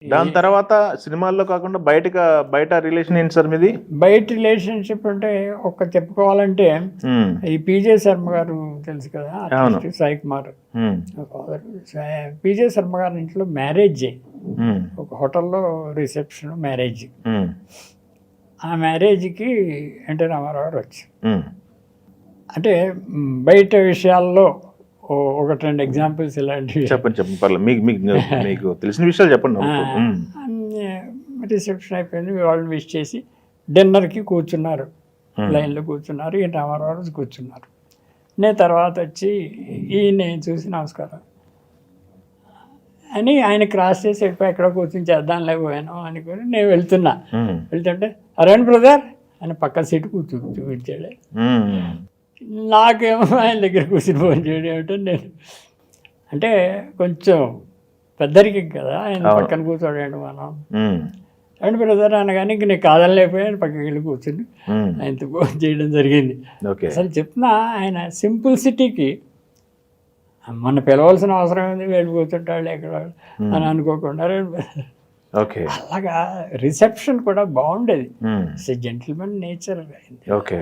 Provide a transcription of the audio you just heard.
దాని తర్వాత సినిమాల్లో కాకుండా బయట రిలేషన్ ఏంటి సార్ మీది? బయట రిలేషన్షిప్ అంటే ఒక చెప్పుకోవాలంటే ఈ పిజే శర్మ గారు తెలుసు కదా, artist Sai Kumar father. PJ Sharma గారి ఇంట్లో మ్యారేజ్, ఒక హోటల్లో రిసెప్షన్ మ్యారేజ్. ఆ మ్యారేజ్కి ఎన్టీ రామారావు గారు వచ్చి, అంటే బయట విషయాల్లో ఒకటి రెండు ఎగ్జాంపుల్స్ ఇలాంటివి చెప్పండి పర్లేదు, మీకు తెలిసిన విషయాలు చెప్పండి. రిసెప్షన్ అయిపోయింది, వాళ్ళు విష్ చేసి డిన్నర్కి కూర్చున్నారు, లైన్లో కూర్చున్నారు. ఈయన రామారావు కూర్చున్నారు. నేను తర్వాత వచ్చి ఈయన చూసి నమస్కారం అని ఆయన క్రాస్ చేసి ఎక్కడ కూర్చొని చేద్దాం లేకపోయాను అనుకుని నేను వెళ్తుంటే అరేంటి బ్రదర్ అని పక్క సీటు చూపించాడు. నాకేమో ఆయన దగ్గర కూర్చుని ఫోన్ చేయడం ఏమిటో నేను అంటే కొంచెం పెద్దరికి కదా, ఆయన పక్కన కూర్చోడండి మనం. అండ్ బ్రదర్ అనగానే ఇంక నేను కాదనలేకపోయాను, పక్కకి వెళ్ళి కూర్చుని ఆయనతో ఫోన్ చేయడం జరిగింది. అసలు చెప్తున్నా, ఆయన సింపుల్సిటీకి మన పిలవాల్సిన అవసరం ఉంది, వెళ్ళి కూర్చుంటాడు ఎక్కడ అని అనుకోకుండా అలాగా రిసెప్షన్ కూడా బాగుండేది. Gentlemen nature. ఓకే.